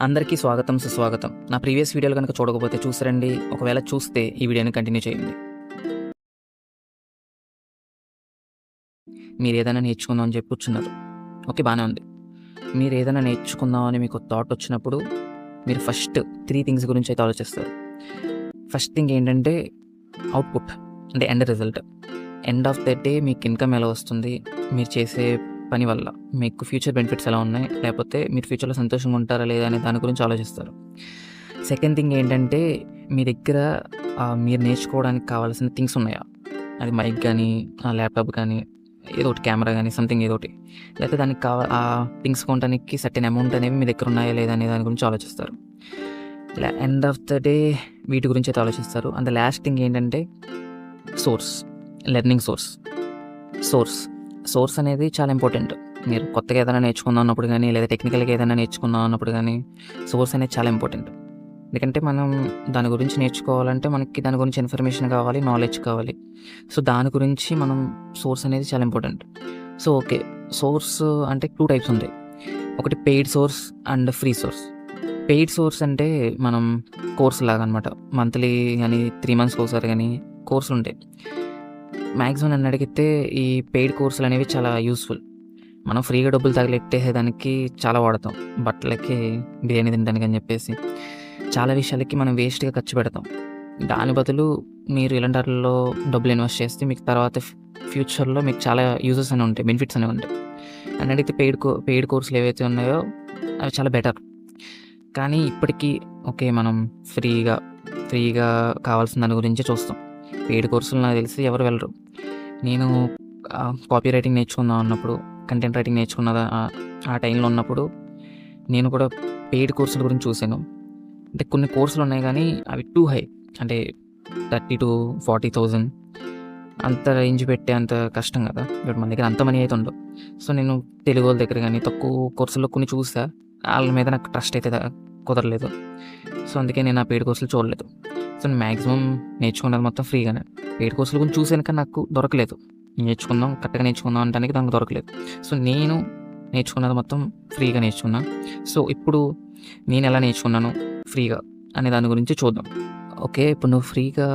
అందరికీ స్వాగతం, సుస్వాగతం. నా ప్రీవియస్ వీడియోలు కనుక చూడకపోతే చూసిరండి. ఒకవేళ చూస్తే ఈ వీడియోని కంటిన్యూ చేయండి. మీరేదైనా నేర్చుకుందాం అని చెప్పి కూర్చున్నారు. ఓకే, బాగానే ఉంది. మీరేదైనా నేర్చుకుందాం అని మీకు థాట్ వచ్చినప్పుడు మీరు ఫస్ట్ 3 థింగ్స్ గురించి అయితే ఆలోచిస్తారు. ఫస్ట్ థింగ్ ఏంటంటే అవుట్‌పుట్, అంటే end result. End of the day మీకు ఇన్‌కమ్ ఎలా వస్తుంది, మీరు చేసే పని వల్ల మీకు ఫ్యూచర్ బెనిఫిట్స్ ఎలా ఉన్నాయి, లేకపోతే మీరు ఫ్యూచర్‌లో సంతోషంగా ఉంటారా లేదా అనే దాని గురించి ఆలోచిస్తారు. సెకండ్ థింగ్ ఏంటంటే మీ దగ్గర మీరు నేర్చుకోవడానికి కావాల్సిన థింగ్స్ ఉన్నాయా? అది మైక్ కానీ, ల్యాప్‌టాప్ కానీ, ఏదో ఒకటి, కెమెరా కానీ, సంథింగ్ ఏదో ఒకటి. లేకపోతే దానికి ఆ థింగ్స్ కొనడానికి సర్టెన్ అమౌంట్ అనేవి మీ దగ్గర ఉన్నాయా లేదా అనే దాని గురించి ఆలోచిస్తారు. ఇలా ఎండ్ ఆఫ్ ద డే వీటి గురించి అయితే ఆలోచిస్తారు. అండ్ ద లాస్ట్ థింగ్ ఏంటంటే సోర్స్, లెర్నింగ్ సోర్స్ అనేది చాలా ఇంపార్టెంట్. మీరు కొత్తగా ఏదైనా నేర్చుకుందాం అన్నప్పుడు కానీ, లేదా టెక్నికల్గా ఏదైనా నేర్చుకుందాం అన్నప్పుడు కానీ సోర్స్ అనేది చాలా ఇంపార్టెంట్. ఎందుకంటే మనం దాని గురించి నేర్చుకోవాలంటే మనకి దాని గురించి ఇన్ఫర్మేషన్ కావాలి, నాలెడ్జ్ కావాలి. సో దాని గురించి మనం సోర్స్ అనేది చాలా ఇంపార్టెంట్. సో ఓకే, సోర్స్ అంటే 2 టైప్స్ ఉంటాయి. ఒకటి paid source and free source. Paid source అంటే మనం కోర్స్ లాగా అనమాట. మంత్లీ కానీ 3 మంత్స్కి ఒకసారి కానీ కోర్సులు ఉంటాయి. మ్యాక్సిమం నన్ను అడిగితే ఈ పెయిడ్ కోర్సులు అనేవి చాలా యూస్ఫుల్. మనం ఫ్రీగా డబ్బులు తగిలెట్టేదానికి చాలా వాడతాం. బట్టలకి, బిర్యానీ తినడానికి అని చెప్పేసి చాలా విషయాలకి మనం వేస్ట్గా ఖర్చు పెడతాం. దాని బదులు మీరు ఇలాంటి వాటిల్లో డబ్బులు ఇన్వెస్ట్ చేస్తే మీకు తర్వాత ఫ్యూచర్లో మీకు చాలా యూజెస్ అనేవి ఉంటాయి, బెనిఫిట్స్ అనేవి ఉంటాయి. అని అడిగితే పెయిడ్ కోర్సులు ఏవైతే ఉన్నాయో అవి చాలా బెటర్. కానీ ఇప్పటికీ ఓకే, మనం ఫ్రీగా కావాల్సిన దాని గురించే చూస్తాం. పెయిడ్ కోర్సులు నాకు తెలిసి ఎవరు వెళ్ళరు. నేను కాపీ రైటింగ్ నేర్చుకుందాం అన్నప్పుడు, కంటెంట్ రైటింగ్ నేర్చుకున్న ఆ టైంలో ఉన్నప్పుడు నేను కూడా పెయిడ్ కోర్సుల గురించి చూశాను. అంటే కొన్ని కోర్సులు ఉన్నాయి కానీ అవి టూ హై, అంటే 30,000-40,000 అంత రేంజ్ పెట్టే అంత కష్టం కదా. ఇప్పుడు మన దగ్గర అంత మనీ అయితే ఉండవు. సో నేను తెలుగు వాళ్ళ దగ్గర కానీ తక్కువ కోర్సుల్లో కొన్ని చూసా. వాళ్ళ మీద నాకు ట్రస్ట్ అయితే కుదరలేదు. సో అందుకే నేను ఆ పెయిడ్ కోర్సులు చూడలేదు. సో నేను మ్యాక్సిమం నేర్చుకున్నది మొత్తం ఫ్రీగానే. పెయిడ్ కోర్సుల గురించి చూసాను కానీ నాకు దొరకలేదు. కరెక్ట్గా నేర్చుకుందాం అనడానికి నాకు దొరకలేదు. సో నేను నేర్చుకున్నది మొత్తం ఫ్రీగా నేర్చుకున్నా. సో ఇప్పుడు నేను ఎలా నేర్చుకున్నాను ఫ్రీగా అనే దాని గురించి చూద్దాం. ఓకే, ఇప్పుడు నువ్వు ఫ్రీగా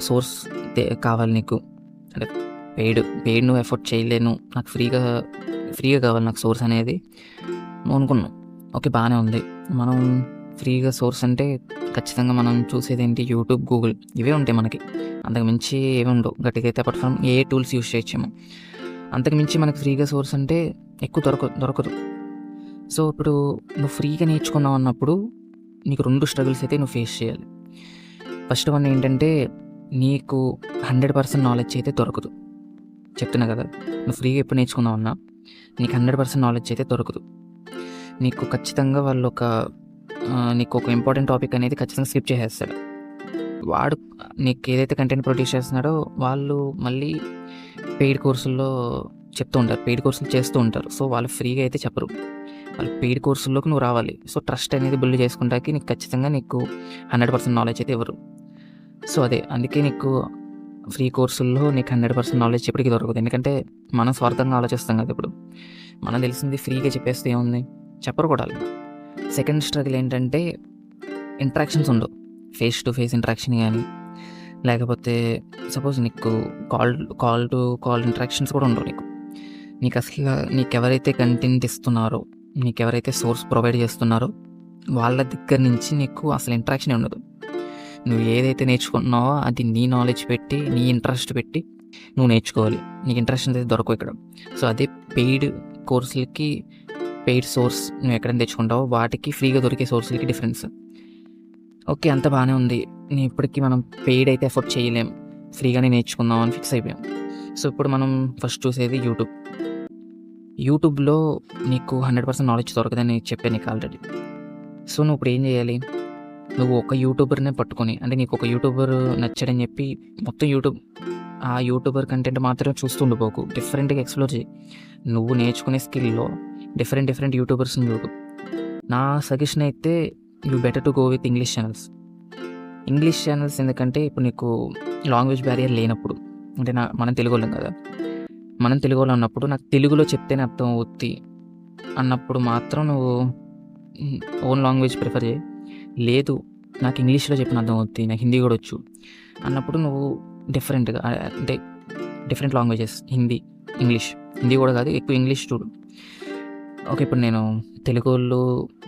సోర్స్ కావాలి నీకు, అంటే పెయిడ్ నువ్వు ఎఫర్ట్ చేయలేను, నాకు ఫ్రీగా కావాలి నాకు సోర్స్ అనేది నువ్వు అనుకున్నావు. ఓకే, బాగానే ఉంది. మనం ఫ్రీగా సోర్స్ అంటే ఖచ్చితంగా మనం చూసేది ఏంటి? యూట్యూబ్, గూగుల్, ఇవే ఉంటాయి మనకి. అంతకు మించి ఏమి ఉండవు గట్టిగా అయితే. Apart from a tools use చేయొచ్చేమో. అంతకు మించి మనకి ఫ్రీగా సోర్స్ అంటే ఎక్కువ దొరకదు. సో ఇప్పుడు నువ్వు ఫ్రీగా నేర్చుకున్నావు అన్నప్పుడు నీకు 2 స్ట్రగుల్స్ అయితే నువ్వు ఫేస్ చేయాలి. ఫస్ట్ వన్ ఏంటంటే నీకు 100% నాలెడ్జ్ అయితే దొరకదు. చెప్తున్నా కదా, నువ్వు ఫ్రీగా ఎప్పుడు నేర్చుకున్నావు అన్నా నీకు 100% నాలెడ్జ్ అయితే దొరకదు. నీకు ఖచ్చితంగా వాళ్ళు నీకు ఒక ఇంపార్టెంట్ టాపిక్ అనేది ఖచ్చితంగా స్కిప్ చేసేస్తాడు. వాడు నీకు ఏదైతే కంటెంట్ ప్రొడ్యూస్ చేస్తున్నాడో వాళ్ళు మళ్ళీ పెయిడ్ కోర్సుల్లో చెప్తూ ఉంటారు, పెయిడ్ కోర్సులు చేస్తూ ఉంటారు. సో వాళ్ళు ఫ్రీగా అయితే చెప్పరు. వాళ్ళు పెయిడ్ కోర్సుల్లోకి నువ్వు రావాలి. సో ట్రస్ట్ అనేది బిల్డ్ చేసుకుంటాకి నీకు ఖచ్చితంగా నీకు 100% నాలెడ్జ్ అయితే ఇవ్వరు. సో అందుకే నీకు ఫ్రీ కోర్సుల్లో నీకు 100% నాలెడ్జ్ ఎప్పటికీ దొరకదు. ఎందుకంటే మనం స్వార్థంగా ఆలోచిస్తాం కదా. ఇప్పుడు మనం తెలిసింది ఫ్రీగా చెప్పేస్తే ఏముంది, చెప్పరు కూడా. సెకండ్ స్ట్రగుల్ ఏంటంటే ఇంటరాక్షన్స్ ఉండవు. ఫేస్ టు ఫేస్ ఇంటరాక్షన్ కానీ, లేకపోతే సపోజ్ నీకు కాల్ టు కాల్ ఇంటరాక్షన్స్ కూడా ఉండవు. నీకు అసలు నీకెవరైతే కంటెంట్ ఇస్తున్నారో, నీకెవరైతే సోర్స్ ప్రొవైడ్ చేస్తున్నారో వాళ్ళ దగ్గర నుంచి నీకు అసలు ఇంటరాక్షనే ఉండదు. నువ్వు ఏదైతే నేర్చుకుంటున్నావో అది నీ నాలెడ్జ్ పెట్టి, నీ ఇంట్రెస్ట్ పెట్టి నువ్వు నేర్చుకోవాలి. నీకు ఇంట్రెస్ట్ అనేది దొరకవు ఇక్కడ. సో అదే పెయిడ్ కోర్సులకి, పెయిడ్ సోర్స్ నువ్వు ఎక్కడైనా తెచ్చుకుంటావో వాటికి ఫ్రీగా దొరికే సోర్సులకి డిఫరెన్స్. ఓకే, అంత బాగానే ఉంది. ఇప్పటికీ మనం పెయిడ్ అయితే ఎఫర్ట్ చేయలేం, ఫ్రీగానే నేర్చుకుందాం అని ఫిక్స్ అయిపోయాం. సో ఇప్పుడు మనం ఫస్ట్ చూసేది యూట్యూబ్లో నీకు 100% నాలెడ్జ్ దొరకదని చెప్పాను నీకు ఆల్రెడీ. సో నువ్వు ఇప్పుడు ఏం చేయాలి? నువ్వు ఒక యూట్యూబర్నే పట్టుకొని, అంటే నీకు ఒక యూట్యూబర్ నచ్చాడని చెప్పి మొత్తం ఆ యూట్యూబర్ కంటెంట్ మాత్రమే చూస్తూ ఉండిపోకు. డిఫరెంట్గా ఎక్స్ప్లోర్ చేయి. నువ్వు నేర్చుకునే స్కిల్లో డిఫరెంట్ యూట్యూబర్స్ని చూడు. నా సజెషన్ అయితే you better to go with English channels. ఎందుకంటే ఇప్పుడు నీకు లాంగ్వేజ్ బ్యారియర్ లేనప్పుడు, అంటే మనం తెలుగు వాళ్ళం కదా, మనం తెలుగు వాళ్ళు అన్నప్పుడు నాకు తెలుగులో చెప్తేనే అర్థం అవుద్ది అన్నప్పుడు మాత్రం నువ్వు ఓన్ లాంగ్వేజ్ ప్రిఫర్ చేయి. లేదు నాకు ఇంగ్లీష్లో చెప్పిన అర్థం అవుతుంది, నాకు హిందీ కూడా వచ్చు అన్నప్పుడు నువ్వు డిఫరెంట్గా అంటే different languages, Hindi, English, Hindi కూడా కాదు ఎక్కువ ఇంగ్లీష్ చూడు. ఓకే, ఇప్పుడు నేను తెలుగు వాళ్ళు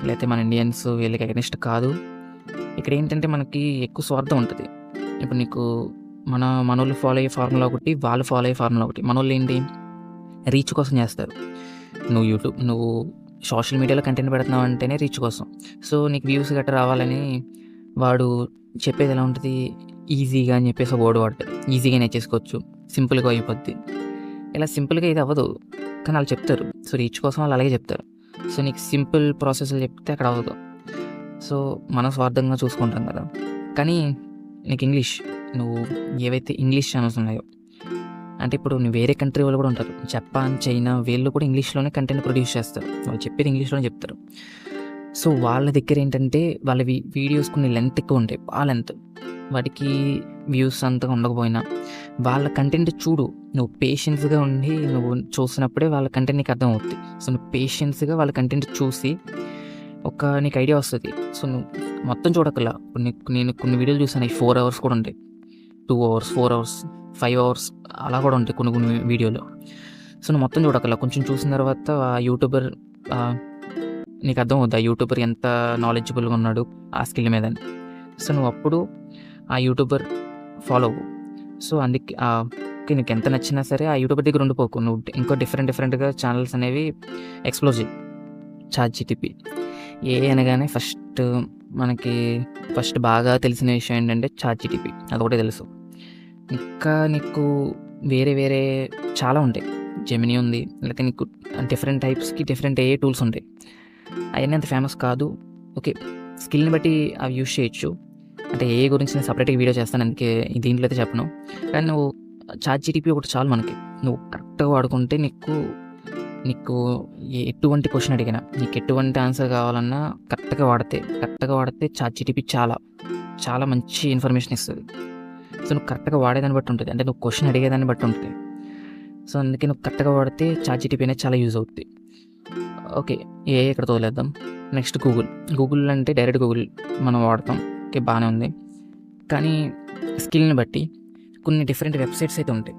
లేకపోతే మన ఇండియన్స్ వీళ్ళకి అగెనిస్ట్ కాదు. ఇక్కడ ఏంటంటే మనకి ఎక్కువ స్వార్థం ఉంటుంది. ఇప్పుడు నీకు మనోళ్ళు ఫాలో అయ్యే ఫార్ములా ఒకటి, వాళ్ళు ఫాలో అయ్యే ఫార్ములా ఒకటి. మనోళ్ళు ఏంటి, రీచ్ కోసం చేస్తారు. నువ్వు సోషల్ మీడియాలో కంటెంట్ పెడుతున్నావు అంటేనే రీచ్ కోసం. సో నీకు వ్యూస్ గట్రా రావాలని వాడు చెప్పేది ఎలా ఉంటుంది, ఈజీగా అని చెప్పేసి ఒక వర్డ్ వాడతాడు. ఈజీగా నేర్చేసుకోవచ్చు, సింపుల్గా అయిపోద్ది. ఇలా సింపుల్గా ఇది అవ్వదు, కానీ వాళ్ళు చెప్తారు. సో రీచ్ కోసం వాళ్ళు అలాగే చెప్తారు. సో నీకు సింపుల్ ప్రాసెస్లు చెప్తే అక్కడ అవ్వదు. సో మనం స్వార్థంగా చూసుకుంటాం కదా. కానీ నీకు ఇంగ్లీష్, నువ్వు ఏవైతే ఇంగ్లీష్ ఛానల్స్ ఉన్నాయో, అంటే ఇప్పుడు నువ్వు వేరే కంట్రీ వాళ్ళు కూడా ఉంటారు, జపాన్, చైనా, వీళ్ళు కూడా ఇంగ్లీష్లోనే కంటెంట్ ప్రొడ్యూస్ చేస్తారు. వాళ్ళు చెప్పేది ఇంగ్లీష్లోనే చెప్తారు. సో వాళ్ళ దగ్గర ఏంటంటే వాళ్ళ వీడియోస్ కొన్ని లెంత్ ఎక్కువ ఉంటాయి, బాగా లెంత్. వాటికి వ్యూస్ అంతగా ఉండకపోయినా వాళ్ళ కంటెంట్ చూడు, నువ్వు పేషెన్స్గా ఉండి నువ్వు చూసినప్పుడే వాళ్ళ కంటెంట్ నీకు అర్థం అవుతుంది. సో నువ్వు పేషెన్స్గా వాళ్ళ కంటెంట్ చూసి నీకు ఐడియా వస్తుంది. సో నువ్వు మొత్తం చూడకల్లా. ఇప్పుడు నేను కొన్ని వీడియోలు చూసాను, 4 hours కూడా ఉంటాయి, 2 hours, 4 hours, 5 hours అలా కూడా ఉంటాయి కొన్ని వీడియోలు. సో నువ్వు మొత్తం చూడకల్లా, కొంచెం చూసిన తర్వాత ఆ యూట్యూబర్ నీకు అర్థం అవుతుంది, ఆ యూట్యూబర్ ఎంత నాలెడ్జబుల్గా ఉన్నాడు ఆ స్కిల్ మీద. సో నువ్వు అప్పుడు ఆ యూట్యూబర్ ఫాలో అవ్వు. సో అందుకే నీకు ఎంత నచ్చినా సరే ఆ యూట్యూబర్ దగ్గర ఉండిపోకు, నువ్వు ఇంకో డిఫరెంట్గా ఛానల్స్ అనేవి ఎక్స్ప్లోర్ చేయి. చాట్‌జిపిటి అనగానే ఫస్ట్ బాగా తెలిసిన విషయం ఏంటంటే చాట్‌జిపిటి, అదొకటే తెలుసు. ఇంకా నీకు వేరే చాలా ఉంటాయి. జెమినీ ఉంది, లేకపోతే నీకు డిఫరెంట్ టైప్స్కి డిఫరెంట్ ఏ టూల్స్ ఉంటాయి. అవన్నీ అంత ఫేమస్ కాదు. ఓకే, స్కిల్ని బట్టి అవి యూజ్ చేయొచ్చు. అంటే ఏ గురించి నేను సపరేట్గా వీడియో చేస్తాను, అందుకే దీంట్లో అయితే చెప్పను. కానీ నువ్వు చాట్‌జిపిటి ఒకటి చాలు మనకి. నువ్వు కరెక్ట్గా వాడుకుంటే నీకు ఎటువంటి క్వశ్చన్ అడిగినా, నీకు ఎటువంటి ఆన్సర్ కావాలన్నా కరెక్ట్గా వాడితే చాట్‌జిపిటి చాలా మంచి ఇన్ఫర్మేషన్ ఇస్తుంది. సో నువ్వు కరెక్ట్గా వాడేదాన్ని బట్టి ఉంటుంది, అంటే నువ్వు క్వశ్చన్ అడిగేదాన్ని బట్టి ఉంటుంది. సో అందుకే నువ్వు కరెక్ట్గా వాడితే చాట్‌జిపిటి అనేది చాలా యూజ్ అవుతుంది. ఓకే, ఇక్కడ తోలేద్దాం. నెక్స్ట్ గూగుల్ అంటే డైరెక్ట్ గూగుల్ మనం వాడతాం. ఓకే, బాగానే ఉంది. కానీ స్కిల్ని బట్టి కొన్ని డిఫరెంట్ వెబ్సైట్స్ అయితే ఉంటాయి.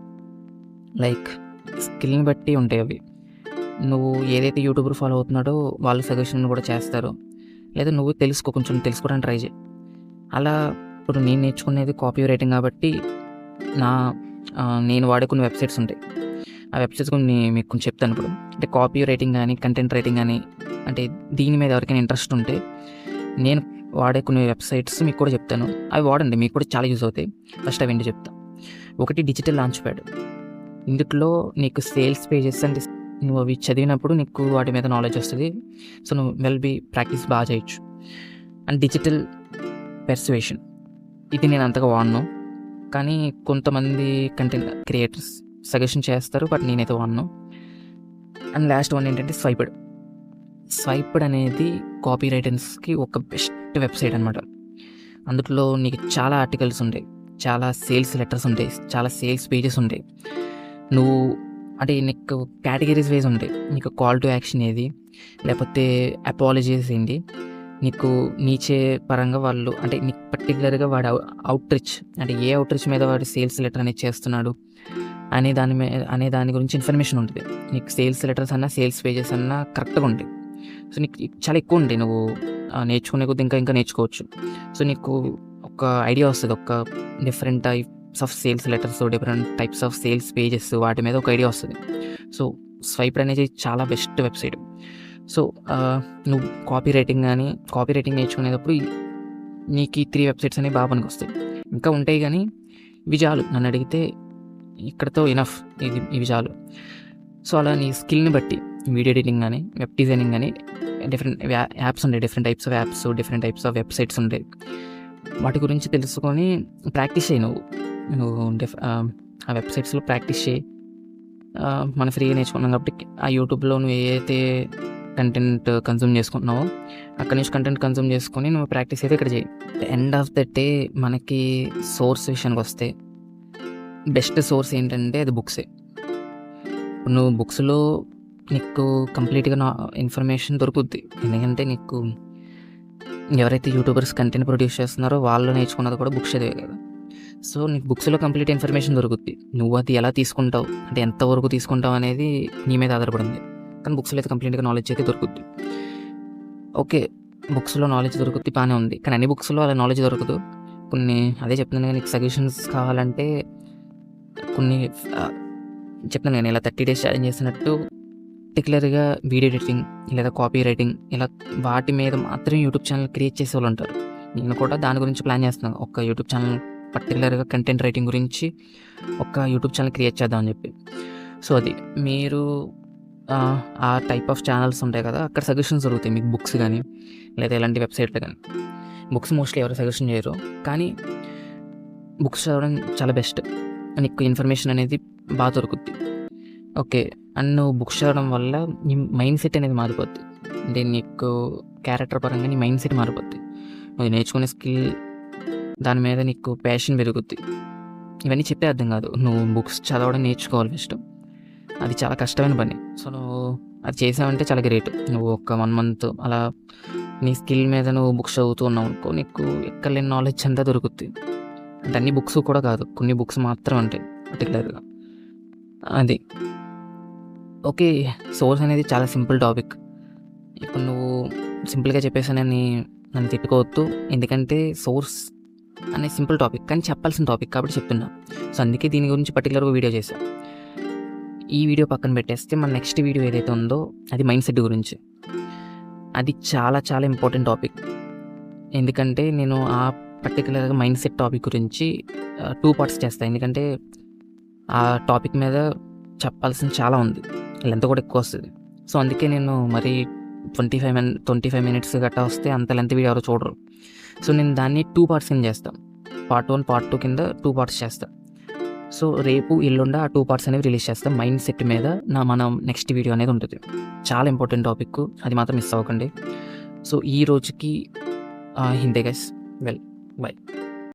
లైక్ స్కిల్ని బట్టి ఉంటాయి అవి. నువ్వు ఏదైతే యూట్యూబర్ ఫాలో అవుతున్నాడో వాళ్ళు సజెషన్ కూడా చేస్తారు, లేదా నువ్వు కొంచెం తెలుసుకోవడానికి ట్రై చేయి. అలా ఇప్పుడు నేను నేర్చుకునేది కాపీ రైటింగ్ కాబట్టి నేను వాడే కొన్ని వెబ్సైట్స్ ఉంటాయి. ఆ వెబ్సైట్స్ మీకు కొంచెం చెప్తాను ఇప్పుడు. అంటే కాపీ రైటింగ్ కానీ కంటెంట్ రైటింగ్ కానీ, అంటే దీని మీద ఎవరికైనా ఇంట్రెస్ట్ ఉంటే నేను వాడే కొన్ని వెబ్సైట్స్ మీకు కూడా చెప్తాను. అవి వాడండి, మీకు కూడా చాలా యూజ్ అవుతాయి. ఫస్ట్ అవి ఏంటో చెప్తాను. ఒకటి డిజిటల్ లాంచ్ ప్యాడ్. ఇందులో నీకు సేల్స్ పేజెస్ అంటే నువ్వు అవి చదివినప్పుడు నీకు వాటి మీద నాలెడ్జ్ వస్తుంది. సో నువ్వు ప్రాక్టీస్ బాగా చేయొచ్చు. అండ్ డిజిటల్ పెర్సువేషన్, ఇది నేను అంతగా వాడను, కానీ కొంతమంది కంటెంట్ క్రియేటర్స్ సజెషన్ చేస్తారు, బట్ నేనైతే వాడను. అండ్ లాస్ట్ వన్ ఏంటంటే స్వైప్డ్ అనేది కాపీ రైటర్స్కి ఒక బెస్ట్ వెబ్సైట్ అనమాట. అందులో నీకు చాలా ఆర్టికల్స్ ఉంటాయి, చాలా సేల్స్ లెటర్స్ ఉంటాయి, చాలా సేల్స్ పేజెస్ ఉంటాయి. నువ్వు అంటే నీకు కేటగిరీస్ వైజ్ ఉంటాయి. నీకు కాల్ టు యాక్షన్ ఏది, లేకపోతే అపాలజీస్ ఏంటి, నీకు నీచే పరంగా వాళ్ళు అంటే నీకు పర్టికులర్గా వాడు అవుట్రీచ్, అంటే ఏ అవుట్రీచ్ మీద వాడు సేల్స్ లెటర్ అనేది చేస్తున్నాడు అనే దాని గురించి ఇన్ఫర్మేషన్ ఉంటుంది. నీకు సేల్స్ లెటర్స్ అన్నా సేల్స్ పేజెస్ అన్నా కరెక్ట్గా ఉంటాయి. సో నీకు చాలా ఎక్కువ ఉంటాయి, నువ్వు నేర్చుకునే కొద్ది ఇంకా నేర్చుకోవచ్చు. సో నీకు ఒక ఐడియా వస్తుంది, ఒక different types of sales letters, different types of sales pages, వాటి మీద ఒక ఐడియా వస్తుంది. సో స్వైప్డ్ అనేది చాలా బెస్ట్ వెబ్సైట్. సో నువ్వు కాపీ రైటింగ్ నేర్చుకునేటప్పుడు నీకు ఈ 3 వెబ్సైట్స్ అనేవి బాగా పనికి వస్తాయి. ఇంకా ఉంటాయి కానీ ఇవి చాలు, నన్ను అడిగితే ఇక్కడతో ఇనఫ్, ఇవి చాలు. సో అలా నీ స్కిల్ని బట్టి వీడియో ఎడిటింగ్ కానీ, వెబ్ డిజైనింగ్ కానీ, డిఫరెంట్ యాప్స్ ఉంటాయి, different types of apps, different types of websites ఉంటాయి. వాటి గురించి తెలుసుకొని ప్రాక్టీస్ చేయి. నువ్వు ఆ వెబ్సైట్స్లో ప్రాక్టీస్ చేయి. మనం ఫ్రీగా నేర్చుకున్నాం కాబట్టి ఆ యూట్యూబ్లో నువ్వు ఏదైతే కంటెంట్ కన్జ్యూమ్ చేసుకుంటున్నావో అక్కడి నుంచి కంటెంట్ కన్జ్యూమ్ చేసుకొని నువ్వు ప్రాక్టీస్ అయితే ఇక్కడ చేయి. ఎండ్ ఆఫ్ ద డే మనకి సోర్స్ విషయానికి వస్తే బెస్ట్ సోర్స్ ఏంటంటే అది బుక్సే. నువ్వు బుక్స్లో నీకు కంప్లీట్‌గా ఇన్ఫర్మేషన్ దొరుకుద్ది. ఎందుకంటే నీకు ఎవరైతే యూట్యూబర్స్ కంటెంట్ ప్రొడ్యూస్ చేస్తున్నారో వాళ్ళు నేర్చుకున్నది కూడా బుక్స్ చదివే కదా! సో, నీకు బుక్స్‌లో కంప్లీట్ ఇన్ఫర్మేషన్ దొరుకుద్ది. నువ్వు అది ఎలా తీసుకుంటావు, అంటే ఎంతవరకు తీసుకుంటావు అనేది నీ మీద ఆధారపడింది. కానీ బుక్స్‌లో అయితే కంప్లీట్‌గా నాలెడ్జ్ అయితే దొరుకుద్ది. ఓకే. బుక్స్‌లో నాలెడ్జ్ దొరుకుద్ది బానే ఉంది. కానీ అన్ని బుక్స్‌లో అలా నాలెడ్జ్ దొరకదు. కొన్ని అదే చెప్తున్నాను కదా! నీకు సజెషన్స్ కావాలంటే కొన్ని చెప్తున్నాను కదా! ఇలా 30 డేస్ ఛాలెంజ్ చేసినట్టు పర్టిక్యులర్‌గా వీడియో ఎడిటింగ్ లేదా కాపీ రైటింగ్ ఇలా వాటి మీద మాత్రమే యూట్యూబ్ ఛానల్ క్రియేట్ చేసేవాళ్ళుంటారు. నేను కూడా దాని గురించి ప్లాన్ చేస్తున్నాను. ఒక యూట్యూబ్ ఛానల్ పర్టిక్యులర్‌గా కంటెంట్ రైటింగ్ గురించి ఒక యూట్యూబ్ ఛానల్ క్రియేట్ చేద్దామని చెప్పి. సో, అది మీరు ఆ టైప్ ఆఫ్ ఛానల్స్ ఉంటాయి కదా! అక్కడ సజెషన్స్ దొరుకుతాయి మీకు బుక్స్ గానీ, లేదా ఇలాంటి వెబ్‌సైట్‌లో గానీ. బుక్స్ మోస్ట్‌లీ ఎవరు సజెషన్ చేయరు. కానీ బుక్స్ చదవడం చాలా బెస్ట్. నీకు ఇన్ఫర్మేషన్ అనేది బాగా దొరుకుద్ది. ఓకే. అండ్ నువ్వు బుక్స్ చదవడం వల్ల నీ మైండ్ సెట్ అనేది మారిపోద్ది. అంటే నీకు క్యారెక్టర్ పరంగా నీ మైండ్ సెట్ మారిపోద్ది. నువ్వు నేర్చుకునే స్కిల్ దాని మీద నీకు ప్యాషన్ పెరుగుద్ది. ఇవన్నీ చెప్పే అర్థం కాదు. నువ్వు బుక్స్ చదవడం నేర్చుకోవాలి ఫస్ట్. అది చాలా కష్టమైన పని. సో, నువ్వు అది చేసావంటే చాలా గ్రేట్. నువ్వు ఒక 1 మంత్ అలా నీ స్కిల్ మీద నువ్వు బుక్స్ చదువుతూ ఉన్నావనుకో, నీకు ఎక్కడలేని నాలెడ్జ్ అంతా దొరుకుద్ది. అంటే అన్ని బుక్స్ కూడా కాదు. కొన్ని బుక్స్ మాత్రం ఉంటాయి పర్టిక్యులర్‌గా. అది. ఓకే. సోర్స్ అనేది చాలా సింపుల్ టాపిక్. ఇప్పుడు నువ్వు సింపుల్‌గా చెప్పేసానని నన్ను తిట్టుకోవద్దు. ఎందుకంటే సోర్స్ అనే సింపుల్ టాపిక్. కానీ చెప్పాల్సిన టాపిక్ కాబట్టి చెప్తున్నా. సో, అందుకే దీని గురించి పర్టిక్యులర్‌గా వీడియో చేశా. ఈ వీడియో పక్కన పెట్టేస్తే మన నెక్స్ట్ వీడియో ఏదైతే ఉందో అది మైండ్ సెట్ గురించి. అది చాలా చాలా ఇంపార్టెంట్ టాపిక్. ఎందుకంటే నేను ఆ పర్టిక్యులర్‌గా మైండ్ సెట్ టాపిక్ గురించి 2 పార్ట్స్ చేస్తా. ఎందుకంటే ఆ టాపిక్ మీద చెప్పాల్సింది చాలా ఉంది. లెంత్ కూడా ఎక్కువ వస్తది. సో, అందుకే నేను మరీ 25 మినిట్స్ గట్టా వస్తే అంత లెంత్ వీడియో ఎవరు చూడరు. సో, నేను దాన్ని 2 పార్ట్స్ కింద చేస్తా. పార్ట్ 1, పార్ట్ 2 కింద 2 పార్ట్స్ చేస్తా. సో, రేపు ఎల్లుండి ఆ 2 పార్ట్స్ అనేవి రిలీజ్ చేస్తా. మైండ్ సెట్ మీద మనం నెక్స్ట్ వీడియో అనేది ఉంటుంది. చాలా ఇంపార్టెంట్ టాపిక్. అది మాత్రం మిస్ అవ్వకండి. సో, ఈ రోజుకి ఇంతే గైస్. బై.